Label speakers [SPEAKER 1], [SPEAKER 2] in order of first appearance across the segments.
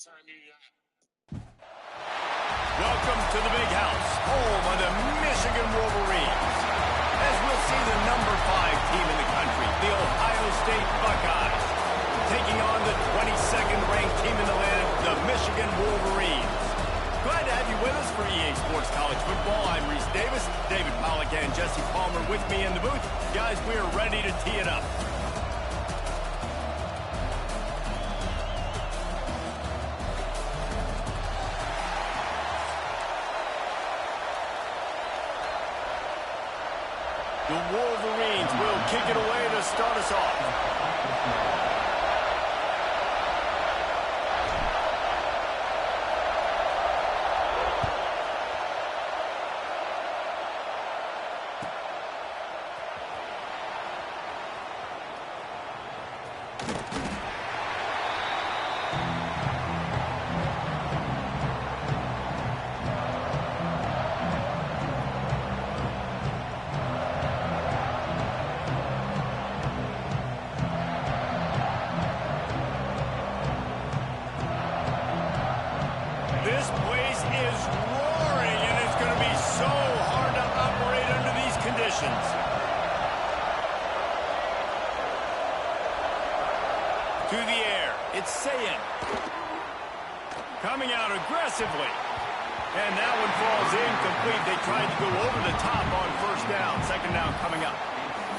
[SPEAKER 1] Welcome to the Big House, home of the Michigan Wolverines. As we'll see the number 5 team in the country, the Ohio State Buckeyes, taking on the 22nd ranked team in the land, the Michigan Wolverines. Glad to have you with us for EA Sports College Football. I'm Reese Davis, David Pollack and Jesse Palmer with me in the booth. Guys, we are ready to tee it up. The Wolverines will kick it away to start us off. This place is roaring, and it's going to be so hard to operate under these conditions. To the air, it's Sayin. Coming out aggressively. And that one falls incomplete. They tried to go over the top on first down. Second down coming up.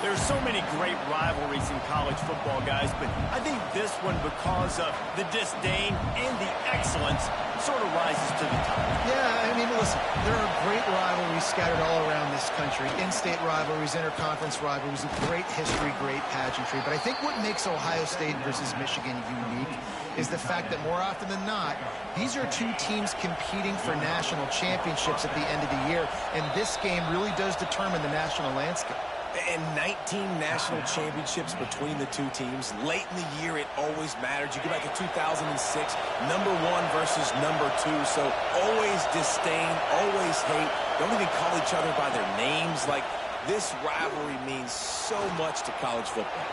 [SPEAKER 1] There's so many great rivalries in college football, guys, but I think this one, because of the disdain and the excellence, sort of rises to the top.
[SPEAKER 2] Yeah, I mean, listen, there are great rivalries scattered all around this country. In-state rivalries, interconference rivalries, great history, great pageantry. But I think what makes Ohio State versus Michigan unique is the fact that more often than not, these are two teams competing for national championships at the end of the year, and this game really does determine the national landscape.
[SPEAKER 3] And 19 national championships between the two teams. Late in the year, it always mattered. You go back to 2006, number 1 versus number 2. So always disdain, always hate. Don't even call each other by their names. Like, this rivalry means so much to college football.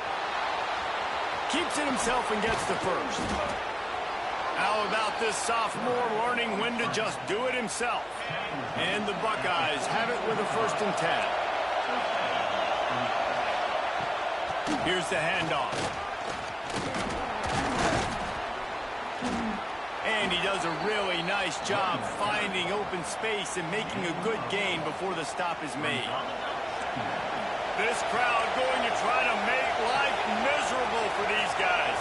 [SPEAKER 1] Keeps it himself and gets the first. How about this sophomore learning when to just do it himself? And the Buckeyes have it with a 1st and 10. Here's the handoff. And he does a really nice job finding open space and making a good gain before the stop is made. This crowd going to try to make life miserable for these guys.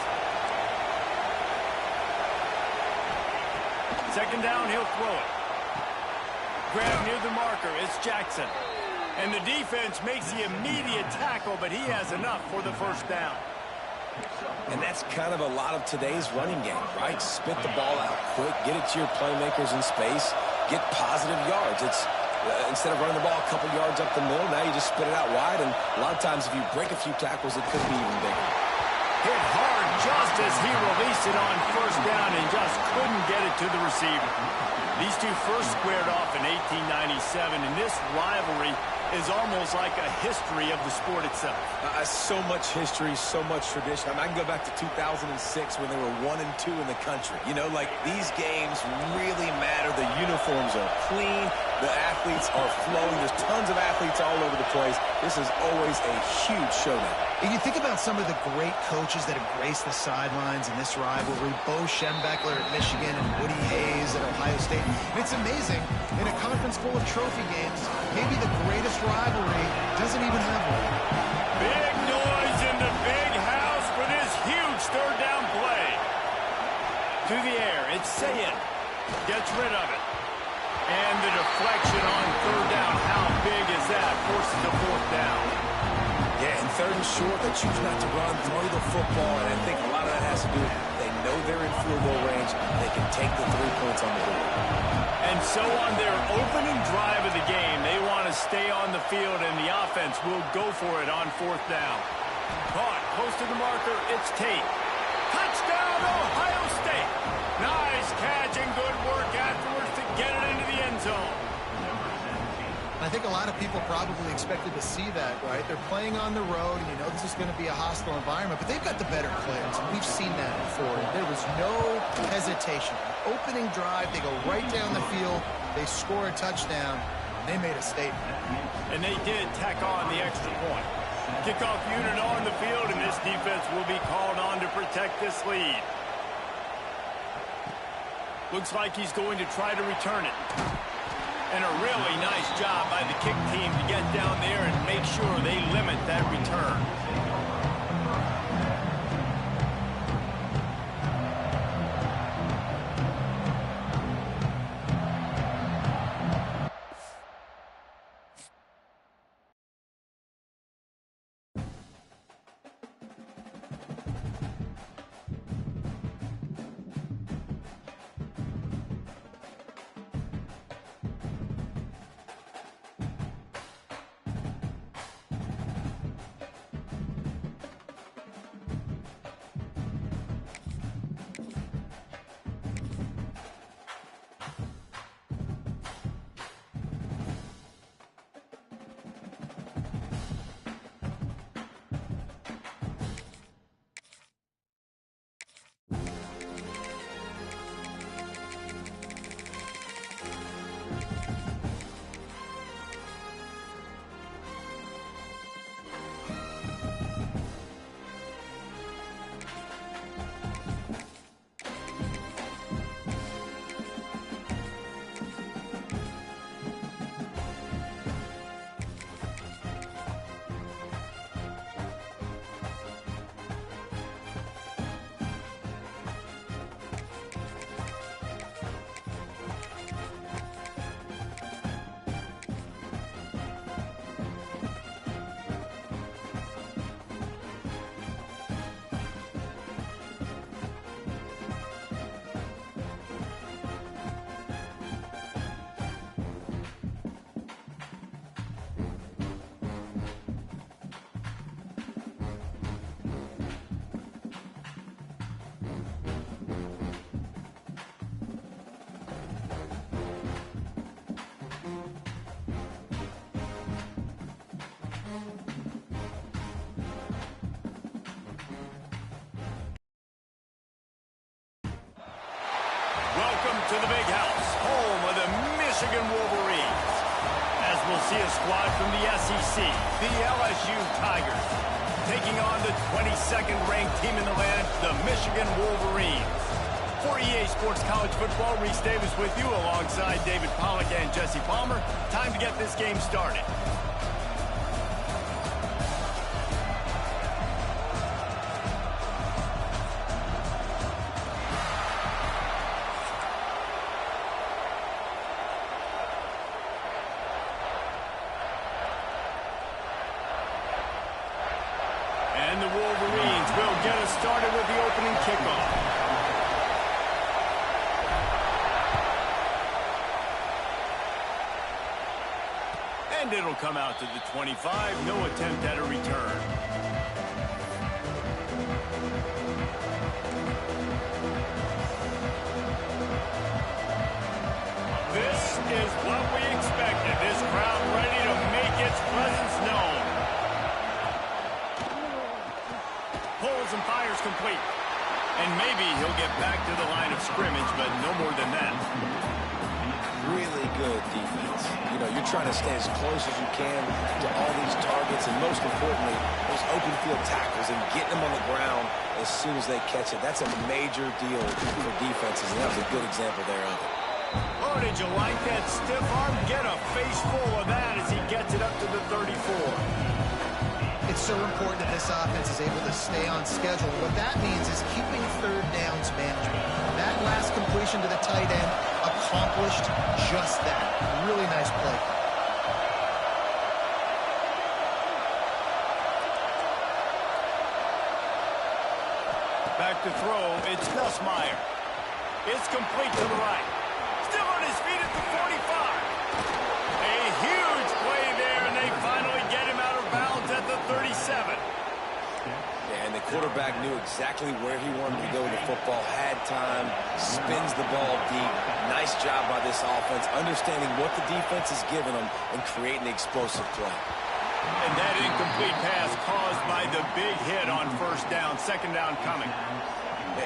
[SPEAKER 1] Second down, he'll throw it. Grab near the marker, it's Jackson. And the defense makes the immediate tackle, but he has enough for the 1st down.
[SPEAKER 3] And that's kind of a lot of today's running game, right? Spit the ball out quick, get it to your playmakers in space, get positive yards. It's instead of running the ball a couple yards up the middle, now you just spit it out wide, and a lot of times if you break a few tackles, it could be even bigger.
[SPEAKER 1] Hit hard just as he released it on 1st down and just couldn't get it to the receiver. These two first squared off in 1897, and this rivalry is almost like a history of the sport itself.
[SPEAKER 3] So much history, so much tradition. I mean, I can go back to 2006 when they were 1 and 2 in the country. You know, like, these games really matter. The uniforms are clean. The athletes are flowing. There's tons of athletes all over the place. This is always a huge showdown.
[SPEAKER 2] And you think about some of the great coaches that have graced the sidelines in this rivalry. Bo Schembechler at Michigan and Woody Hayes at Ohio State. And it's amazing, in a conference full of trophy games, maybe the greatest rivalry doesn't even have one.
[SPEAKER 1] Big noise in the Big House for this huge 3rd down play. To the air, it's Sayin. Gets rid of it. And the deflection on 3rd down. How big is that? Forces the 4th down.
[SPEAKER 3] Yeah, and 3rd and short, they choose not to run, throw the football, and I think a lot of that has to do with they know they're in field goal range. They can take the 3 points on the board.
[SPEAKER 1] And so on their opening drive of the game, they want to stay on the field, and the offense will go for it on 4th down. Caught, close to the marker, it's Tate. Touchdown, Ohio State. Nice catch and good work afterwards to get it into the end zone.
[SPEAKER 2] I think a lot of people probably expected to see that, right? They're playing on the road, and you know this is going to be a hostile environment, but they've got the better players, and we've seen that before. There was no hesitation. Opening drive, they go right down the field, they score a touchdown, and they made a statement.
[SPEAKER 1] And they did tack on the extra point. Kickoff unit on the field, and this defense will be called on to protect this lead. Looks like he's going to try to return it. And a really nice job by the kick team to get down there and make sure they limit that return. Welcome to the Big House, home of the Michigan Wolverines. As we'll see a squad from the SEC, the LSU Tigers, taking on the 22nd ranked team in the land, the Michigan Wolverines. For EA Sports College Football, Reese Davis with you alongside David Pollack and Jesse Palmer. Time to get this game started. And the Wolverines will get us started with the opening kickoff. And it'll come out to the 25. No attempt at a return. This is what we expected. This crowd ready to make its presence known. Pulls and fires complete. And maybe he'll get back to the line of scrimmage, but no more than that.
[SPEAKER 3] Really good defense. You know, you're trying to stay as close as you can to all these targets, and most importantly, those open field tackles and getting them on the ground as soon as they catch it. That's a major deal for defenses, and that was a good example there of it.
[SPEAKER 1] Oh, did you like that stiff arm? Get a face full of that as he gets it up to the 34.
[SPEAKER 2] It's so important that this offense is able to stay on schedule. What that means is keeping third downs manageable. That last completion to the tight end accomplished just that. Really nice play.
[SPEAKER 1] Back to throw, it's Nussmeier. It's complete to the right. Still on his feet at the 45. A huge play there, and they finally get him out of bounds at the 37.
[SPEAKER 3] Yeah, and the quarterback knew exactly where he wanted to go with the football, had time, spins the ball deep. Nice job by this offense, understanding what the defense is giving them and creating the explosive play.
[SPEAKER 1] And that incomplete pass caused by the big hit on first down, second down coming.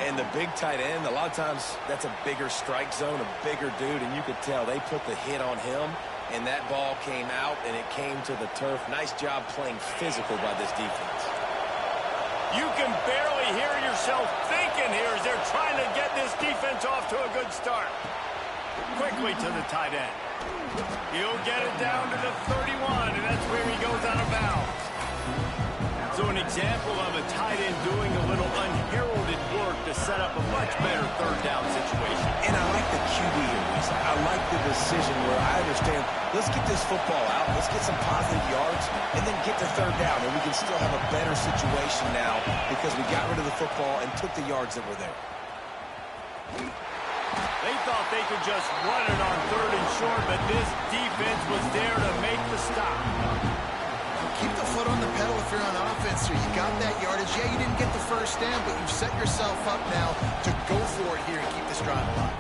[SPEAKER 3] And the big tight end, a lot of times that's a bigger strike zone, a bigger dude, and you could tell they put the hit on him, and that ball came out, and it came to the turf. Nice job playing physical by this defense.
[SPEAKER 1] You can barely hear yourself thinking here as they're trying to get this defense off to a good start. Quickly to the tight end. He'll get it down to the 31, and that's where he goes out of bounds. So an example of a tight end doing a little unheralded work to set up a much better third down situation.
[SPEAKER 3] And I like the QB here, Lisa. I like the decision where I understand, let's get this football out, let's get some positive yards, and then get to third down, and we can still have a better situation now because we got rid of the football and took the yards that were there.
[SPEAKER 1] They thought they could just run it on third and short, but this defense was there to make the stop.
[SPEAKER 2] Keep the foot on the pedal if you're on offense here. You got that yardage. Yeah, you didn't get the first down, but you've set yourself up now to go for it here and keep this drive alive.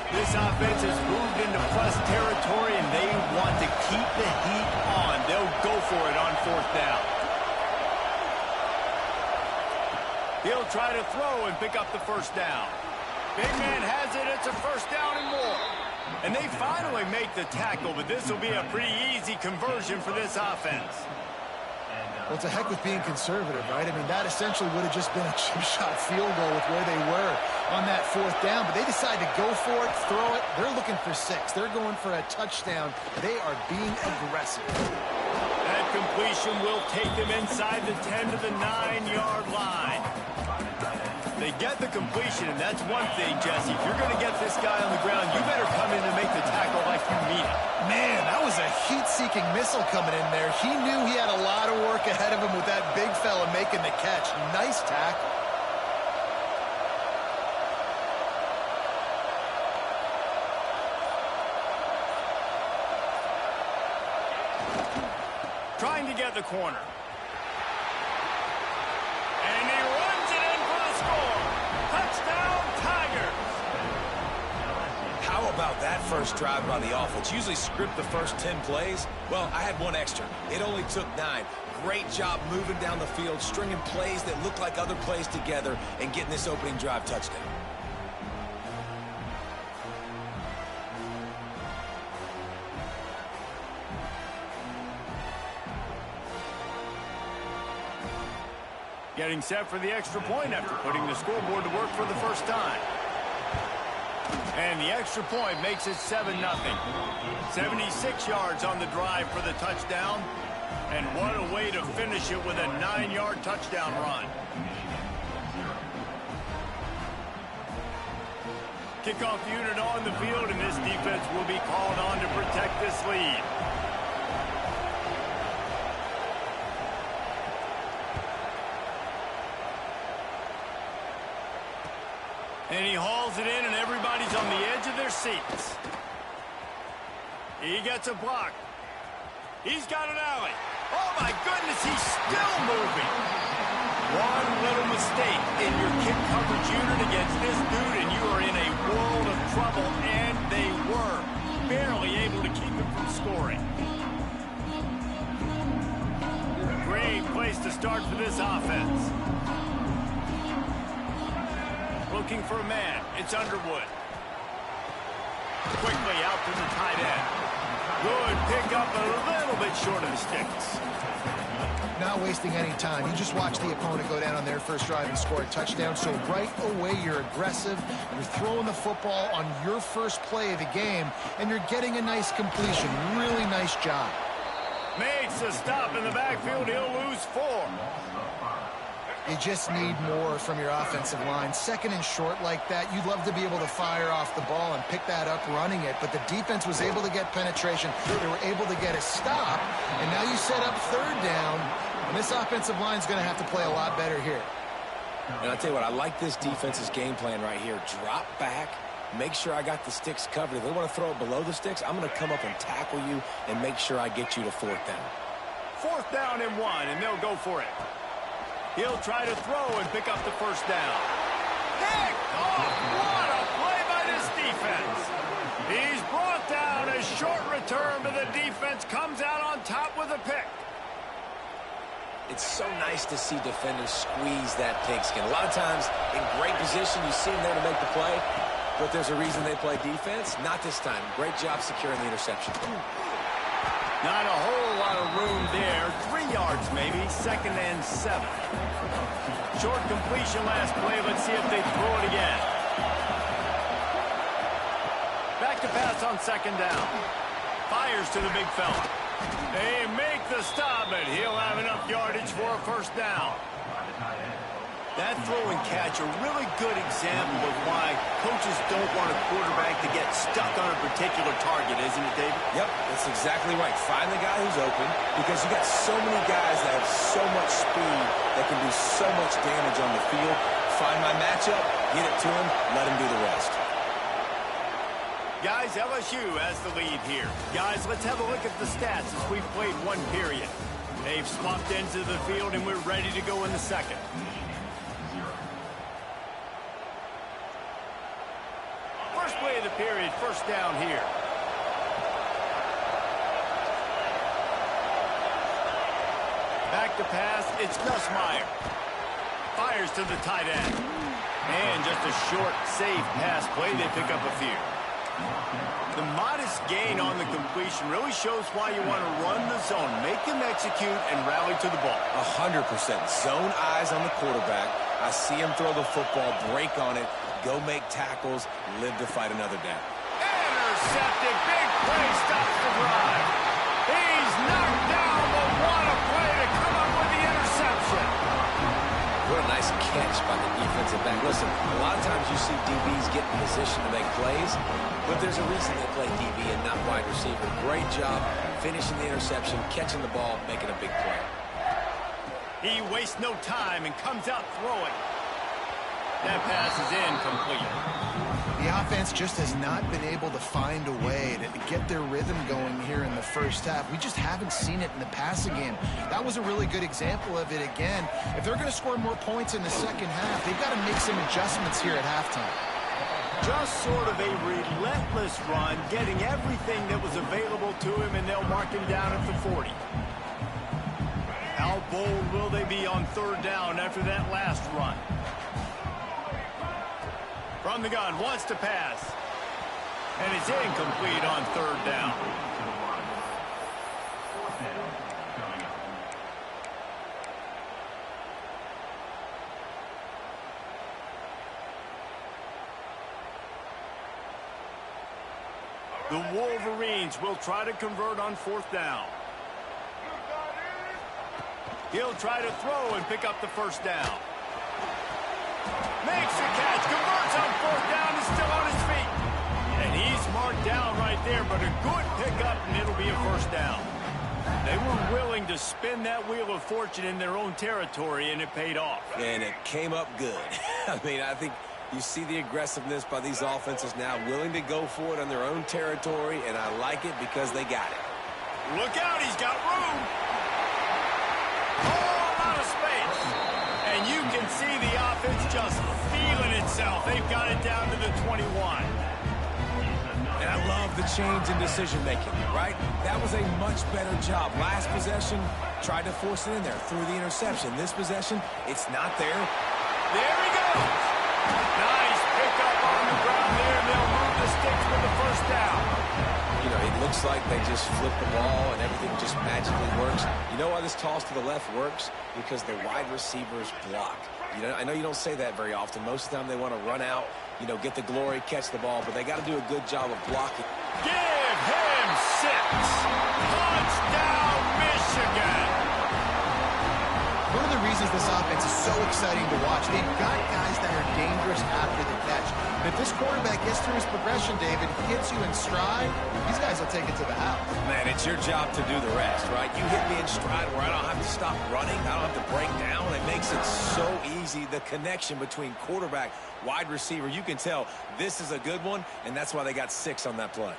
[SPEAKER 1] This offense has moved into plus territory, and they want to keep the heat on. They'll go for it on fourth down. He'll try to throw and pick up the first down. Big man has it. It's a first down and more. And they finally make the tackle, but this will be a pretty easy conversion for this offense.
[SPEAKER 2] Well, it's a heck with being conservative, right? I mean, that essentially would have just been a chip shot field goal with where they were on that fourth down. But they decide to go for it, throw it. They're looking for 6. They're going for a touchdown. They are being aggressive.
[SPEAKER 1] That completion will take them inside the 10 to the 9-yard line. They get the completion, and that's one thing, Jesse. If you're going to get this guy on the ground, you better come in and make the tackle like you mean it.
[SPEAKER 2] Man, that was a heat-seeking missile coming in there. He knew he had a lot of work ahead of him with that big fella making the catch. Nice tackle.
[SPEAKER 1] Trying to get the corner. And he runs it in for the score. Touchdown, Tigers.
[SPEAKER 3] How about that first drive by the offense? Usually script the first 10 plays. Well, I had one extra. It only took 9. Great job moving down the field, stringing plays that look like other plays together, and getting this opening drive touchdown.
[SPEAKER 1] Getting set for the extra point after putting the scoreboard to work for the first time. And the extra point makes it 7-0. 76 yards on the drive for the touchdown. And what a way to finish it with a 9-yard touchdown run. Kickoff unit on the field, and this defense will be called on to protect this lead. And he hauls it in, and everybody's on the edge of their seats. He gets a block. He's got an alley. Oh, my goodness, he's still moving. One little mistake in your kick coverage unit against this dude, and you are in a world of trouble, and they were barely able to keep him from scoring. Great place to start for this offense. Looking for a man. It's Underwood. Quickly out to the tight end. Good pick up, a little bit short of the sticks.
[SPEAKER 2] Not wasting any time. You just watch the opponent go down on their first drive and score a touchdown. So right away, you're aggressive. You're throwing the football on your first play of the game, and you're getting a nice completion. Really nice job.
[SPEAKER 1] Makes a stop in the backfield. He'll lose 4.
[SPEAKER 2] You just need more from your offensive line. Second and short like that, you'd love to be able to fire off the ball and pick that up running it, but the defense was able to get penetration. They were able to get a stop, and now you set up third down, and this offensive line is going to have to play a lot better here.
[SPEAKER 3] And I'll tell you what, I like this defense's game plan right here. Drop back, make sure I got the sticks covered. If they want to throw it below the sticks, I'm going to come up and tackle you and make sure I get you to 4th down.
[SPEAKER 1] 4th down and 1, and they'll go for it. He'll try to throw and pick up the 1st down. Picked off! What a play by this defense! He's brought down. A short return, but the defense comes out on top with a pick.
[SPEAKER 3] It's so nice to see defenders squeeze that pigskin. A lot of times, in great position, you see them there to make the play, but there's a reason they play defense. Not this time. Great job securing the interception.
[SPEAKER 1] Not a whole lot of room there. 3 yards maybe. 2nd and 7. Short completion last play. Let's see if they throw it again. Back to pass on 2nd down. Fires to the big fella. They make the stop, but he'll have enough yardage for a 1st down. That throw and catch, a really good example of why coaches don't want a quarterback to get stuck on a particular target, isn't it, David?
[SPEAKER 3] Yep, that's exactly right. Find the guy who's open, because you got so many guys that have so much speed that can do so much damage on the field. Find my matchup, get it to him, let him do the rest.
[SPEAKER 1] Guys, LSU has the lead here. Guys, let's have a look at the stats as we've played 1 period. They've swapped into the field, and we're ready to go in the 2nd. First play of the period, 1st down here. Back to pass, it's Gus Meyer. Fires to the tight end. And just a short, safe pass play. They pick up a few. The modest gain on the completion really shows why you want to run the zone. Make them execute and rally to the ball.
[SPEAKER 3] 100%. Zone eyes on the quarterback. I see him throw the football, break on it, go make tackles, live to fight another down.
[SPEAKER 1] Intercepted. Big play stops the drive. He's knocked down, but what a play to come up with the interception.
[SPEAKER 3] What a nice catch by the defensive back. Listen, a lot of times you see DBs get in position to make plays, but there's a reason they play DB and not wide receiver. Great job finishing the interception, catching the ball, making a big play.
[SPEAKER 1] He wastes no time and comes out throwing. That pass is incomplete.
[SPEAKER 2] The offense just has not been able to find a way to get their rhythm going here in the 1st half. We just haven't seen it in the passing game. That was a really good example of it again. If they're going to score more points in the 2nd half, they've got to make some adjustments here at halftime.
[SPEAKER 1] Just sort of a relentless run, getting everything that was available to him, and they'll mark him down at the 40. How bold will they be on 3rd down after that last run? From the gun, wants to pass. And it's incomplete on 3rd down. The Wolverines will try to convert on 4th down. He'll try to throw and pick up the 1st down. Makes the catch, converts on 4th down, is still on his feet. And he's marked down right there, but a good pickup, and it'll be a 1st down. They were willing to spin that wheel of fortune in their own territory, and it paid off.
[SPEAKER 3] And it came up good. I mean, I think you see the aggressiveness by these offenses now, willing to go for it on their own territory, and I like it because they got it.
[SPEAKER 1] Look out, he's got room. Whole lot of space. And you can see the offense just feeling itself. They've got it down to the 21.
[SPEAKER 3] And I love the change in decision-making, right? That was a much better job. Last possession, tried to force it in there, threw the interception. This possession, it's not there.
[SPEAKER 1] There he goes. Nice pickup on the ground there, and they'll move the sticks with the 1st down.
[SPEAKER 3] You know, it looks like they just flip the ball and everything just magically works. You know why this toss to the left works? Because the wide receivers block. You know, I know you don't say that very often. Most of the time they want to run out, you know, get the glory, catch the ball, but they got to do a good job of blocking.
[SPEAKER 1] Give him 6. Touchdown, Michigan.
[SPEAKER 2] One of the reasons this offense is so exciting to watch, they've got guys that are dangerous after the catch. If this quarterback gets through his progression, David, hits you in stride, these guys will take it to the house.
[SPEAKER 3] Man, it's your job to do the rest, right? You hit me in stride where I don't have to stop running. I don't have to break down. It makes it so easy. The connection between quarterback, wide receiver, you can tell this is a good one, and that's why they got 6 on that play.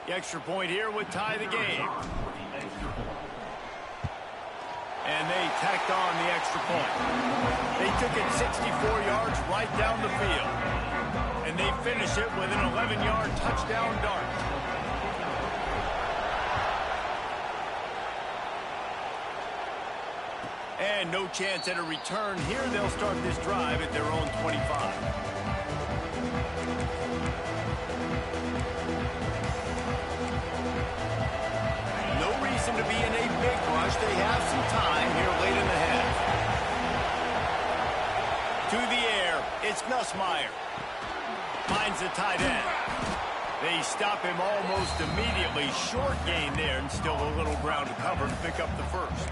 [SPEAKER 1] The extra point here would tie the game. And they tacked on the extra point. They took it 64 yards right down the field. And they finish it with an 11-yard touchdown dart. And no chance at a return here. They'll start this drive at their own 25. To be in a big rush. They have some time here late in the half. To the air, it's Nussmeier. Finds the tight end. They stop him almost immediately. Short gain there, and still a little ground to cover to pick up the first.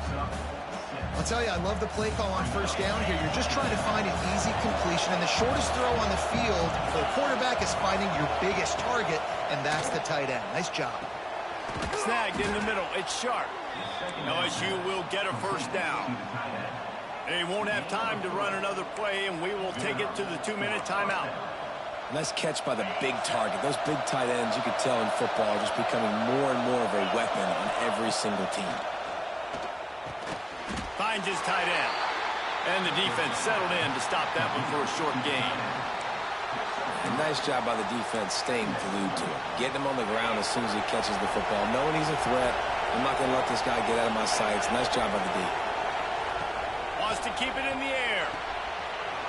[SPEAKER 2] I'll tell you, I love the play call on first down here. You're just trying to find an easy completion, and the shortest throw on the field for the quarterback is finding your biggest target, and that's the tight end. Nice job.
[SPEAKER 1] Snagged in the middle. It's Sharp. LSU will get a first down. They won't have time to run another play, and we will take it to the 2-minute timeout.
[SPEAKER 3] Nice catch by the big target. Those big tight ends, you can tell in football, are just becoming more and more of a weapon on every single team.
[SPEAKER 1] Finds his tight end. And the defense settled in to stop that one for a short gain.
[SPEAKER 3] A nice job by the defense staying glued to it. Getting him on the ground as soon as he catches the football. Knowing he's a threat, I'm not going to let this guy get out of my sights. Nice job by the D.
[SPEAKER 1] Wants to keep it in the air.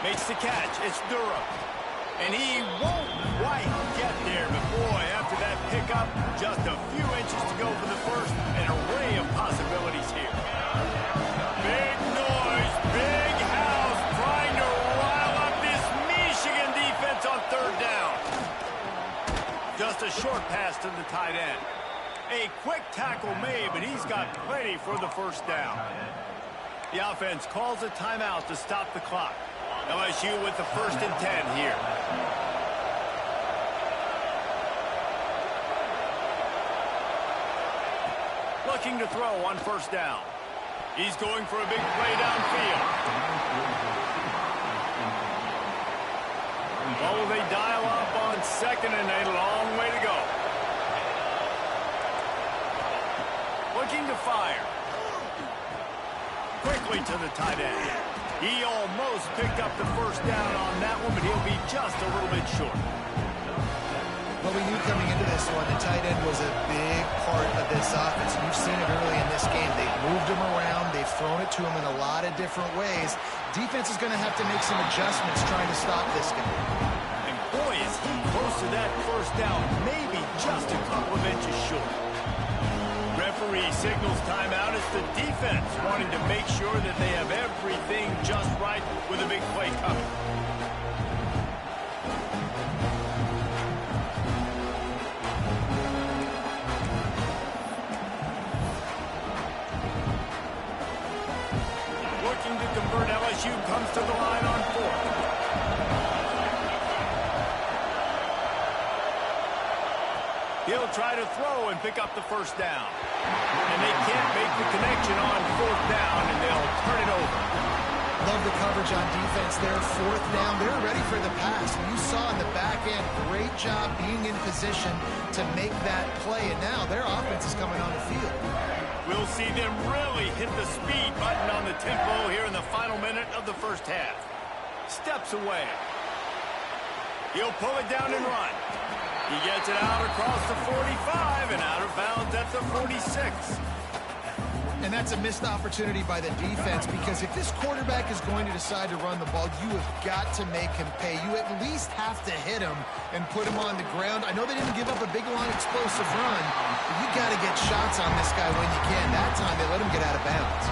[SPEAKER 1] Makes the catch. It's Durham. And he won't quite get there. But boy, after that pickup, just a few inches to go for the first. An array of possibilities here. Big noise. Big house. Trying to rile up this Michigan defense on third down. Just a short pass to the tight end. A quick tackle made, but he's got plenty for the first down. The offense calls a timeout to stop the clock. LSU with the 1st and 10 here. Looking to throw on first down. He's going for a big play downfield. Well, will they dial up on 2nd and a long way to go? Looking to fire. Quickly to the tight end. He almost picked up the first down on that one, but he'll be just a little bit short.
[SPEAKER 2] Well, we knew coming into this one, the tight end was a big part of this offense. You've seen it early in this game. They've moved him around. They've thrown it to him in a lot of different ways. Defense is going to have to make some adjustments trying to stop this guy.
[SPEAKER 1] And boy, is he close to that first down, maybe just a couple of inches short. Referee signals timeout. It's the defense wanting to make sure that they have everything just right with a big play coming. Looking to convert. LSU comes to the line on 4th. He'll try to throw and pick up the first down. And they can't make the connection on 4th down, and they'll turn it over.
[SPEAKER 2] Love the coverage on defense there. 4th down. They're ready for the pass. You saw in the back end, great job being in position to make that play. And now their offense is coming on the field.
[SPEAKER 1] We'll see them really hit the speed button on the tempo here in the final minute of the first half. Steps away. He'll pull it down and run. He gets it out across the 45 and out of bounds at the 46.
[SPEAKER 2] And that's a missed opportunity by the defense, because if this quarterback is going to decide to run the ball, you have got to make him pay. You at least have to hit him and put him on the ground. I know they didn't give up a big, long, explosive run, but you got to get shots on this guy when you can. That time, they let him get out of bounds.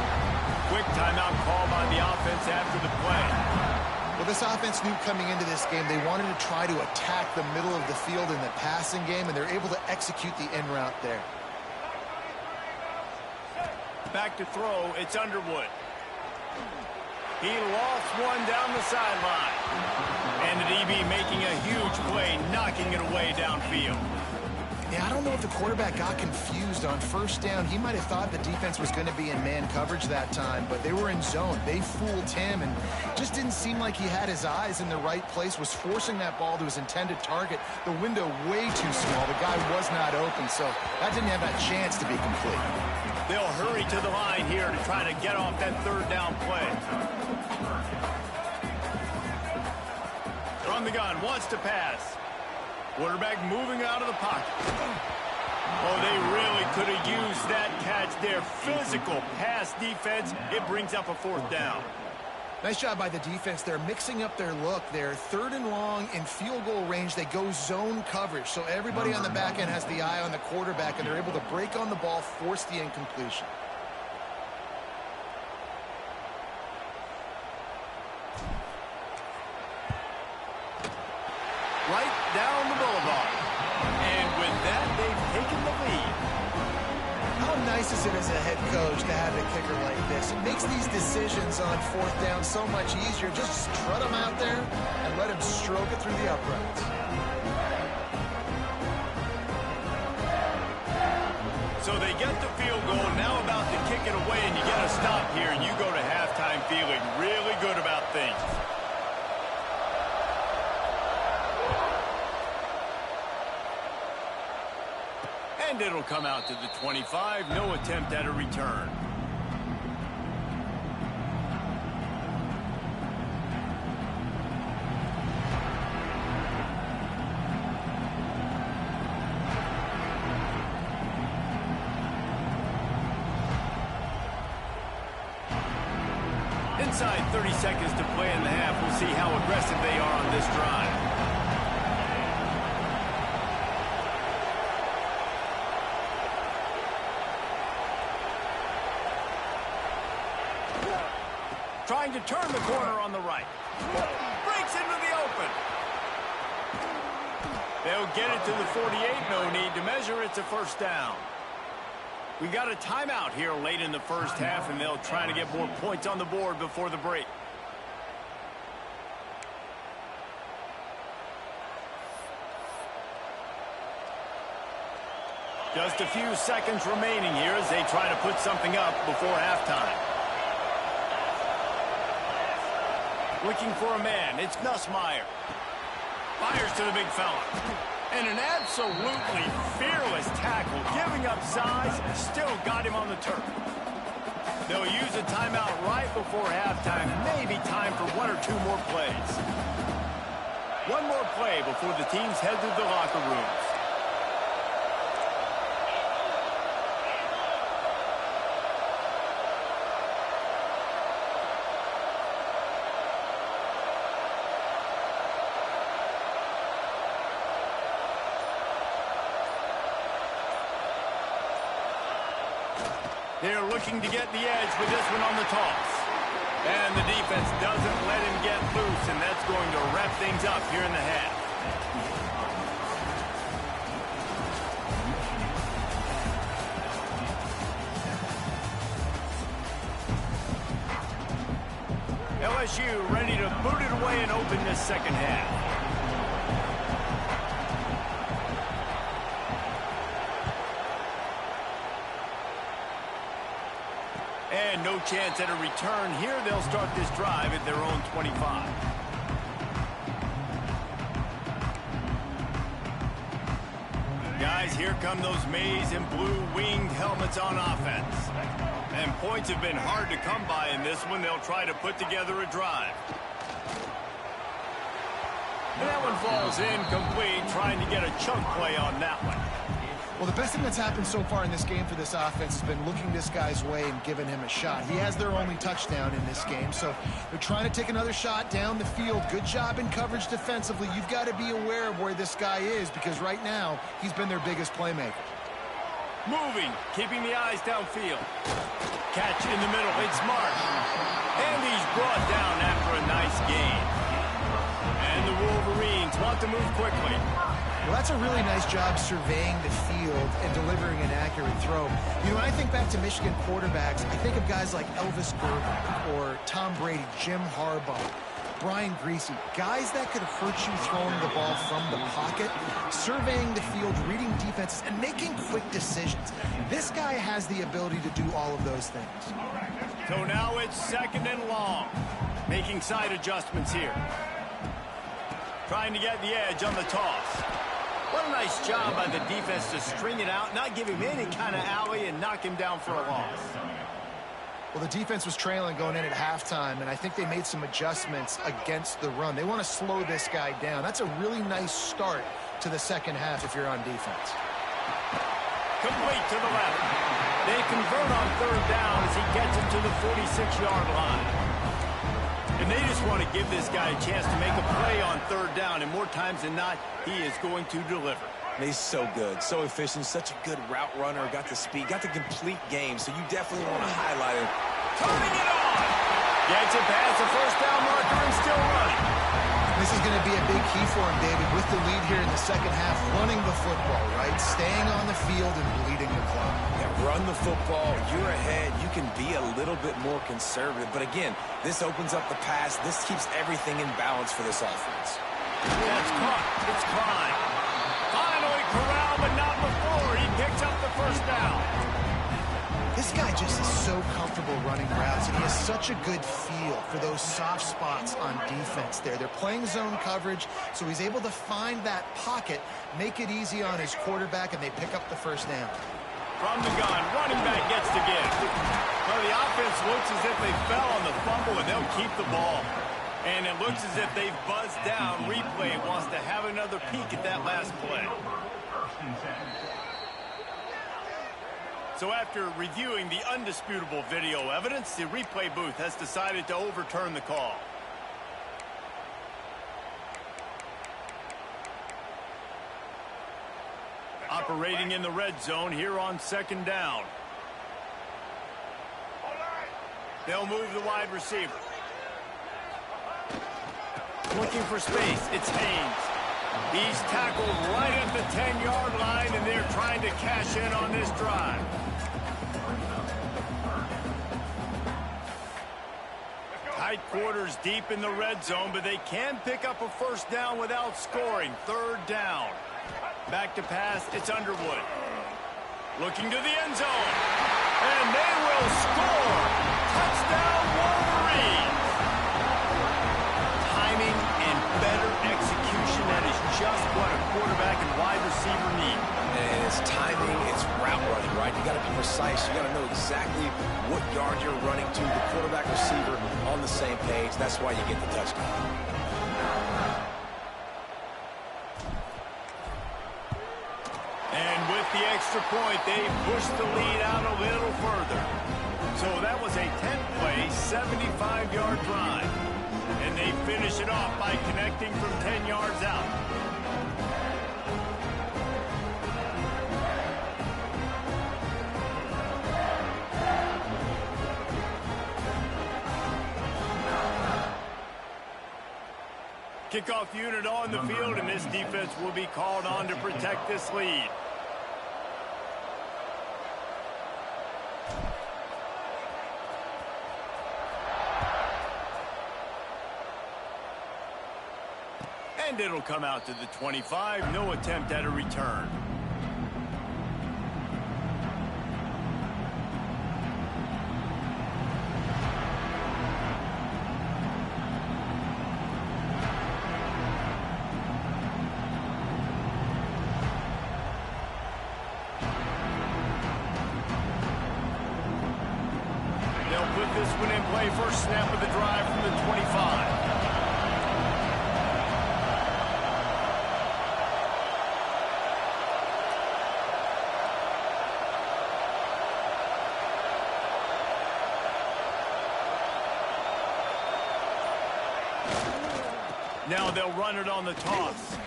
[SPEAKER 1] Quick timeout call by the offense after the play.
[SPEAKER 2] Well, this offense knew coming into this game they wanted to try to attack the middle of the field in the passing game, and they're able to execute the in route there.
[SPEAKER 1] Back to throw, it's Underwood. He lost one down the sideline. And the DB making a huge play, knocking it away downfield.
[SPEAKER 2] Yeah, I don't know if the quarterback got confused on first down. He might have thought the defense was going to be in man coverage that time, but they were in zone. They fooled him and just didn't seem like he had his eyes in the right place, was forcing that ball to his intended target. The window way too small. The guy was not open, so that didn't have that chance to be complete.
[SPEAKER 1] They'll hurry to the line here to try to get off that third down play. From the gun, wants to pass. Quarterback moving out of the pocket. Oh, they really could have used that catch there. Physical pass defense. It brings up a fourth down.
[SPEAKER 2] Nice job by the defense. They're mixing up their look. They're third and long in field goal range. They go zone coverage. So everybody on the back end has the eye on the quarterback, and they're able to break on the ball, force the incompletion.
[SPEAKER 1] Right down the boulevard. And with that, they've taken the lead.
[SPEAKER 2] How nice is it as a head coach to have a kicker like this? It makes these decisions on fourth down so much easier. Just strut him out there and let him stroke it through the uprights.
[SPEAKER 1] So they get the field goal, now about to kick it away, and you get a stop here, and you go to halftime feeling really good about things. And it'll come out to the 25. No attempt at a return. Inside 30 seconds to play in the half. We'll see how aggressive they are on this drive. Trying to turn the corner on the right. Breaks into the open. They'll get it to the 48. No need to measure. It's a first down. We got a timeout here late in the first half, and they'll try to get more points on the board before the break. Just a few seconds remaining here as they try to put something up before halftime. Looking for a man. It's Nussmeier. Fires to the big fella. And an absolutely fearless tackle. Giving up size. Still got him on the turf. They'll use a timeout right before halftime. Maybe time for one or two more plays. One more play before the teams head to the locker rooms. They're looking to get the edge with this one on the toss. And the defense doesn't let him get loose, and that's going to wrap things up here in the half. LSU ready to boot it away and open this second half. And no chance at a return here. They'll start this drive at their own 25. Guys, here come those maize and blue winged helmets on offense. And points have been hard to come by in this one. They'll try to put together a drive. And that one falls incomplete, trying to get a chunk play on that one.
[SPEAKER 2] Well, the best thing that's happened so far in this game for this offense has been looking this guy's way and giving him a shot. He has their only touchdown in this game, so they're trying to take another shot down the field. Good job in coverage defensively. You've got to be aware of where this guy is because right now he's been their biggest playmaker.
[SPEAKER 1] Moving, keeping the eyes downfield. Catch in the middle, it's Smart. And he's brought down after a nice gain. And the Wolverines want to move quickly.
[SPEAKER 2] Well, that's a really nice job surveying the field and delivering an accurate throw. You know, when I think back to Michigan quarterbacks, I think of guys like Elvis Gerber or Tom Brady, Jim Harbaugh, Brian Griese, guys that could hurt you throwing the ball from the pocket, surveying the field, reading defenses, and making quick decisions. This guy has the ability to do all of those things.
[SPEAKER 1] So now it's 2nd and long. Making side adjustments here. Trying to get the edge on the toss. What a nice job by the defense to string it out, not give him any kind of alley, and knock him down for a loss.
[SPEAKER 2] Well, the defense was trailing going in at halftime, and I think they made some adjustments against the run. They want to slow this guy down. That's a really nice start to the second half if you're on defense.
[SPEAKER 1] Complete to the left. They convert on 3rd down as he gets it to the 46-yard line. And they just want to give this guy a chance to make a play on 3rd down, and more times than not, he is going to deliver.
[SPEAKER 3] And he's so good, so efficient, such a good route runner, got the speed, got the complete game, so you definitely want to highlight him.
[SPEAKER 1] Turning it on! Gets it past the 1st down marker and still running.
[SPEAKER 2] This is going to be a big key for him, David, with the lead here in the second half, running the football, right? Staying on the field and bleeding the clock.
[SPEAKER 3] Yeah, run the football, you're ahead, you can be a little bit more conservative, but again, this opens up the pass, this keeps everything in balance for this offense.
[SPEAKER 1] That's caught, it's Klein. Finally corralled, but not before. He picks up the 1st down.
[SPEAKER 2] This guy just is so comfortable running routes, and he has such a good feel for those soft spots on defense there. They're playing zone coverage, so he's able to find that pocket, make it easy on his quarterback, and they pick up the 1st down.
[SPEAKER 1] From the gun, running back gets to give. Well, the offense looks as if they fell on the fumble, and they'll keep the ball. And it looks as if they've buzzed down. Replay wants to have another peek at that last play. So after reviewing the undisputable video evidence, the replay booth has decided to overturn the call. Operating in the red zone here on 2nd down. They'll move the wide receiver. Looking for space, it's Haynes. He's tackled right at the 10-yard line, and they're trying to cash in on this drive. Tight quarters deep in the red zone, but they can pick up a 1st down without scoring. 3rd down. Back to pass, it's Underwood. Looking to the end zone. And they will score. Touchdown, Wolverines. Timing and better execution, that is just what a quarterback and wide receiver need.
[SPEAKER 3] And it's timing, it's route running, right? You got to be precise. You got to know exactly what yard you're running to. The quarterback receiver on the same page. That's why you get the touchdown.
[SPEAKER 1] And with the extra point, they pushed the lead out a little further. So that was a 10-play, 75-yard drive. And they finish it off by connecting from 10 yards out. Kickoff unit on the field, and this defense will be called on to protect this lead. And it'll come out to the 25. No attempt at a return. They'll put this one in play. First snap of the drive from the 25. Now they'll run it on the toss.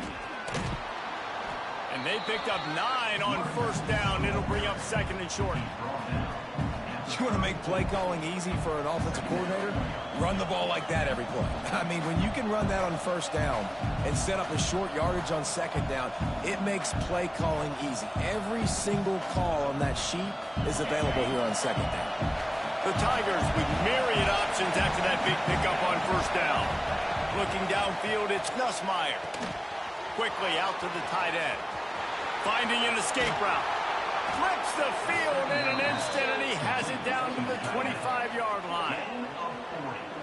[SPEAKER 1] And they picked up 9 on 1st down. It'll bring up 2nd and short.
[SPEAKER 3] You want to make play calling easy for an offensive coordinator? Run the ball like that every play. I mean, when you can run that on first down and set up a short yardage on second down, it makes play calling easy. Every single call on that sheet is available here on second down.
[SPEAKER 1] The Tigers with myriad options after that big pickup on first down. Looking downfield, it's Nussmeier. Quickly out to the tight end. Finding an escape route. Flips the field in an instant, and he has it down to the 25-yard line.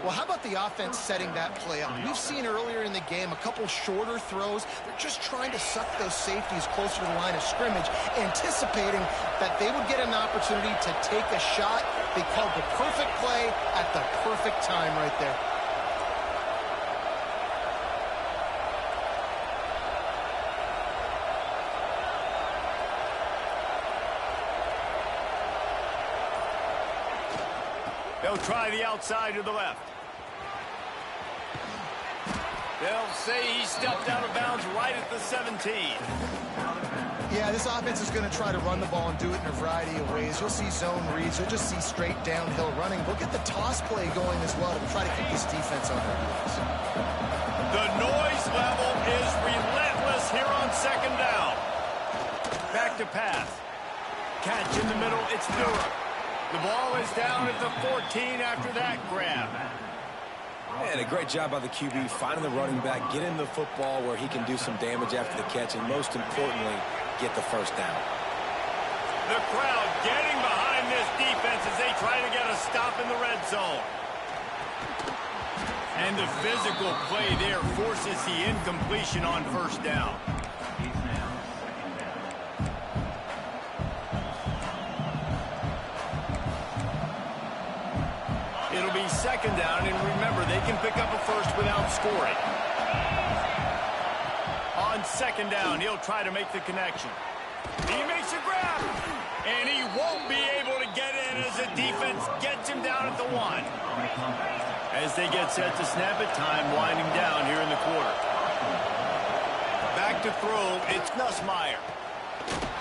[SPEAKER 2] Well, how about the offense setting that play up? We've seen earlier in the game a couple shorter throws. They're just trying to suck those safeties closer to the line of scrimmage, anticipating that they would get an opportunity to take a shot. They called the perfect play at the perfect time right there.
[SPEAKER 1] They'll try the outside to the left. They'll say he stepped out of bounds right at the 17.
[SPEAKER 2] Yeah, this offense is going to try to run the ball and do it in a variety of ways. You'll see zone reads. You'll just see straight downhill running. We'll get the toss play going as well to try to keep this defense on their heels.
[SPEAKER 1] The noise level is relentless here on second down. Back to pass. Catch in the middle. It's Durham. The ball is down at the 14 after that grab.
[SPEAKER 3] And a great job by the QB finding the running back, getting the football where he can do some damage after the catch, and most importantly, get the first down.
[SPEAKER 1] The crowd getting behind this defense as they try to get a stop in the red zone. And the physical play there forces the incompletion on first down. It'll be second down, and remember, they can pick up a first without scoring. On second down, he'll try to make the connection. He makes a grab, and he won't be able to get in as the defense gets him down at the 1. As they get set to snap it, time winding down here in the quarter. Back to throw, it's Nussmeier.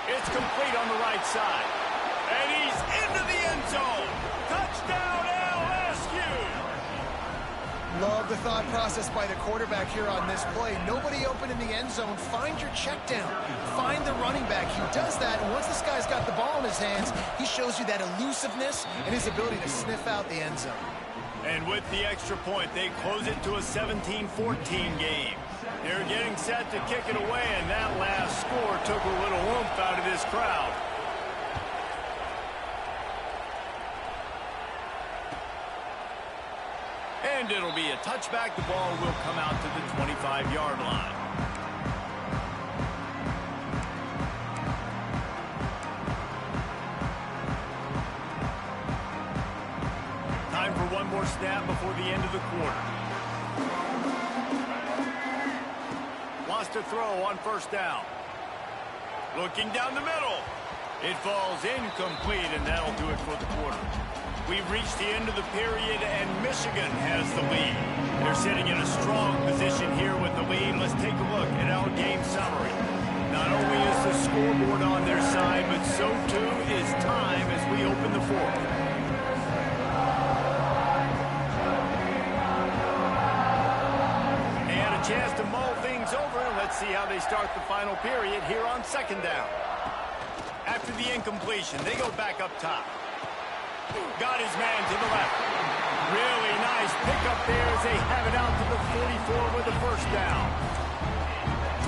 [SPEAKER 1] It's complete on the right side. And he's into the end zone. Touchdown, LSU!
[SPEAKER 2] Love the thought process by the quarterback here on this play. Nobody open in the end zone. Find your check down. Find the running back. He does that, and once this guy's got the ball in his hands, he shows you that elusiveness and his ability to sniff out the end zone.
[SPEAKER 1] And with the extra point, they close it to a 17-14 game. They're getting set to kick it away, and that last score took a little oomph out of this crowd. And it'll be a touchback. The ball will come out to the 25-yard line. Time for one more snap before the end of the quarter. Wants to throw on first down. Looking down the middle. It falls incomplete, and that'll do it for the quarter. We've reached the end of the period, and Michigan has the lead. They're sitting in a strong position here with the lead. Let's take a look at our game summary. Not only is the scoreboard on their side, but so too is time as we open the fourth. And a chance to mull things over. Let's see how they start the final period here on second down. After the incompletion, they go back up top. Got his man to the left. Really nice pickup there as they have it out to the 44 with the first down.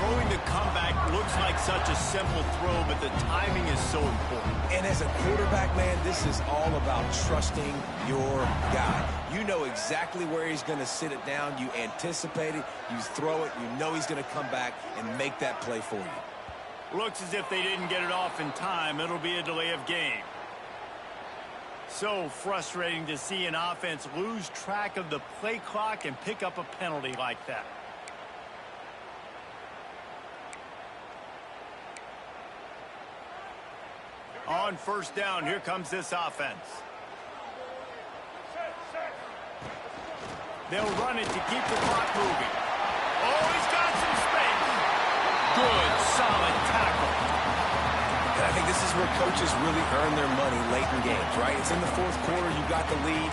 [SPEAKER 1] Throwing the comeback looks like such a simple throw, but the timing is so important.
[SPEAKER 3] And as a quarterback, man, this is all about trusting your guy. You know exactly where he's going to sit it down. You anticipate it. You throw it. You know he's going to come back and make that play for you.
[SPEAKER 1] Looks as if they didn't get it off in time. It'll be a delay of game. So frustrating to see an offense lose track of the play clock and pick up a penalty like that. On first down, here comes this offense. They'll run it to keep the clock moving. Oh, he's got some space. Good, solid tackle.
[SPEAKER 3] And I think this is where coaches really earn their money late in games, right? It's in the fourth quarter. You got the lead.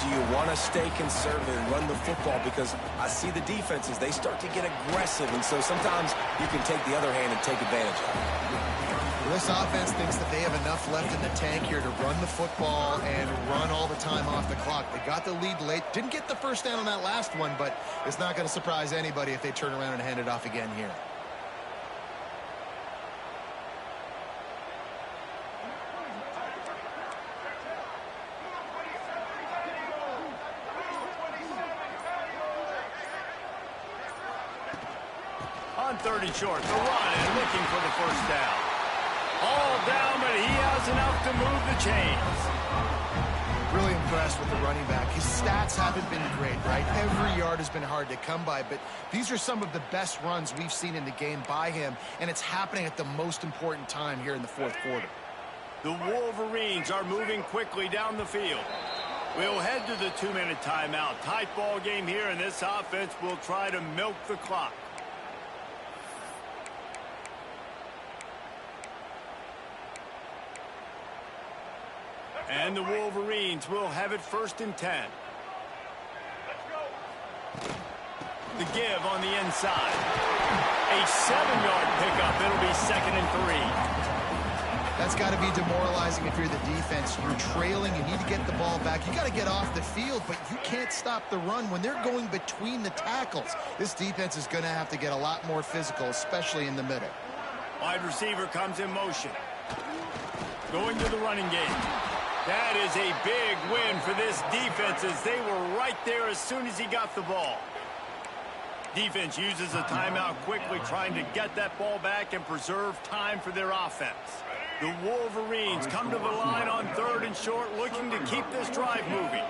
[SPEAKER 3] Do you want to stay conservative and run the football? Because I see the defenses, they start to get aggressive, and so sometimes you can take the other hand and take advantage of it.
[SPEAKER 2] This offense thinks that they have enough left in the tank here to run the football and run all the time off the clock. They got the lead late. Didn't get the first down on that last one, but it's not going to surprise anybody if they turn around and hand it off again here.
[SPEAKER 1] On 3rd and short, the run and looking for the first down. All down, but he has enough to move the chains.
[SPEAKER 2] Really impressed with the running back. His stats haven't been great, right? Every yard has been hard to come by, but these are some of the best runs we've seen in the game by him, and it's happening at the most important time here in the fourth quarter.
[SPEAKER 1] The Wolverines are moving quickly down the field. We'll head to the 2-minute timeout. Tight ball game here, and this offense will try to milk the clock. And the Wolverines will have it 1st and 10. The give on the inside. A 7-yard pickup. It'll be 2nd and 3.
[SPEAKER 2] That's got to be demoralizing if you're the defense. You're trailing. You need to get the ball back. You got to get off the field, but you can't stop the run when they're going between the tackles. This defense is going to have to get a lot more physical, especially in the middle.
[SPEAKER 1] Wide receiver comes in motion. Going to the running game. That is a big win for this defense as they were right there as soon as he got the ball. Defense uses a timeout quickly, trying to get that ball back and preserve time for their offense. The Wolverines come to the line on 3rd and short, looking to keep this drive moving.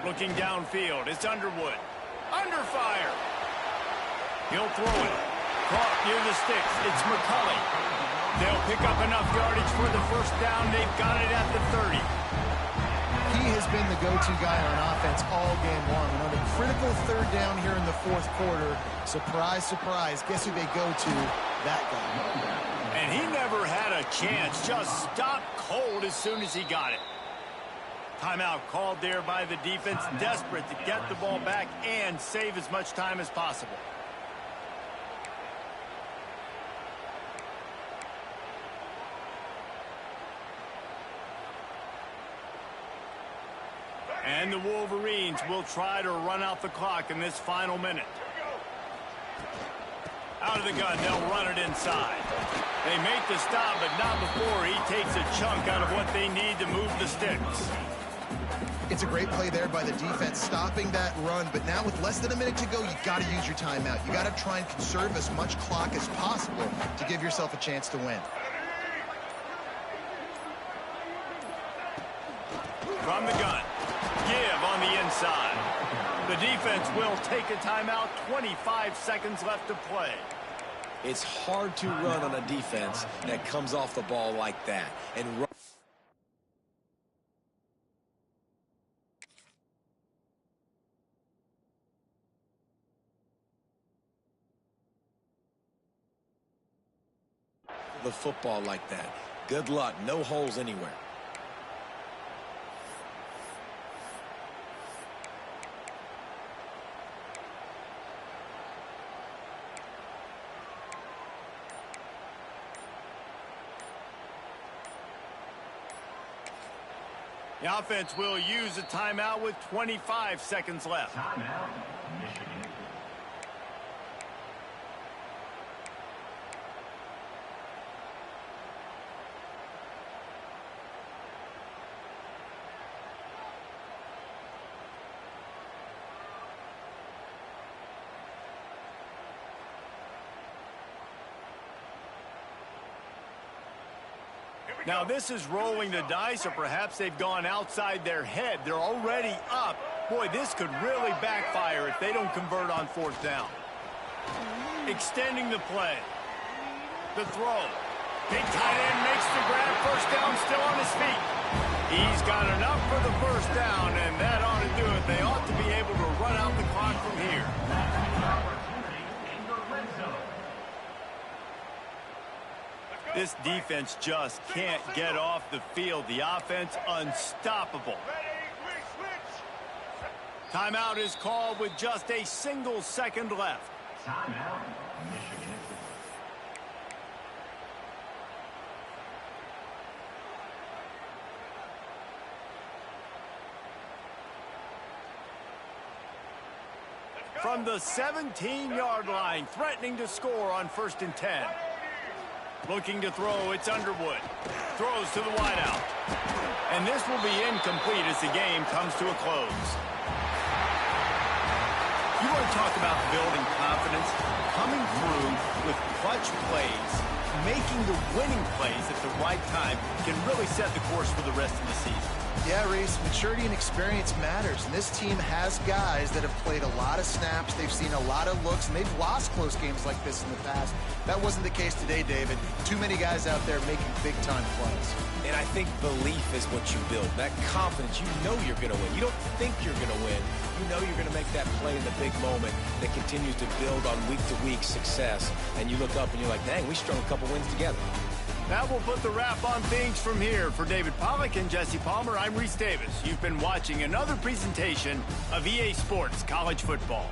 [SPEAKER 1] Looking downfield, it's Underwood. Under fire. He'll throw it. Caught near the sticks. It's McCulley. They'll pick up enough yardage for the first down. They've got it at the 30.
[SPEAKER 2] He has been the go-to guy on offense all game long. And on a critical 3rd down here in the 4th quarter, surprise, surprise, guess who they go to? That guy.
[SPEAKER 1] And he never had a chance. Just stopped cold as soon as he got it. Timeout called there by the defense, desperate to get the ball back and save as much time as possible. And the Wolverines will try to run out the clock in this final minute. Out of the gun, they'll run it inside. They make the stop, but not before he takes a chunk out of what they need to move the sticks.
[SPEAKER 2] It's a great play there by the defense, stopping that run. But now with less than a minute to go, you've got to use your timeout. You got to try and conserve as much clock as possible to give yourself a chance to win.
[SPEAKER 1] From the gun. Give on the inside. The defense will take a timeout. 25 seconds left to play.
[SPEAKER 3] It's hard to run on a defense that comes off the ball like that. And run the football like that. Good luck. No holes anywhere.
[SPEAKER 1] The offense will use a timeout with 25 seconds left.
[SPEAKER 4] Timeout, Michigan.
[SPEAKER 1] Now this is rolling the dice, or perhaps they've gone outside their head. They're already up. Boy, this could really backfire if they don't convert on 4th down. Extending the play. The throw. Big tight end makes the grab. First down, still on his feet. He's got enough for the first down, and that ought to do it. They ought to be able to run out the clock from here. This defense just can't get off the field. The offense unstoppable. Timeout is called with just a single second left.
[SPEAKER 4] Timeout, Michigan.
[SPEAKER 1] From the 17-yard line, threatening to score on 1st and 10. Looking to throw, it's Underwood. Throws to the wideout. And this will be incomplete as the game comes to a close. You want to talk about building confidence? Coming through with clutch plays, making the winning plays at the right time can really set the course for the rest of the season.
[SPEAKER 2] Yeah, Reese, maturity and experience matters, and this team has guys that have played a lot of snaps, they've seen a lot of looks, and they've lost close games like this in the past. That wasn't the case today, David. Too many guys out there making big-time plays.
[SPEAKER 3] And I think belief is what you build. That confidence, you know you're going to win. You don't think you're going to win. You know you're going to make that play in the big moment that continues to build on week-to-week success. And you look up and you're like, dang, we strung a couple wins together.
[SPEAKER 1] That will put the wrap on things from here. For David Pollack and Jesse Palmer, I'm Reese Davis. You've been watching another presentation of EA Sports College Football.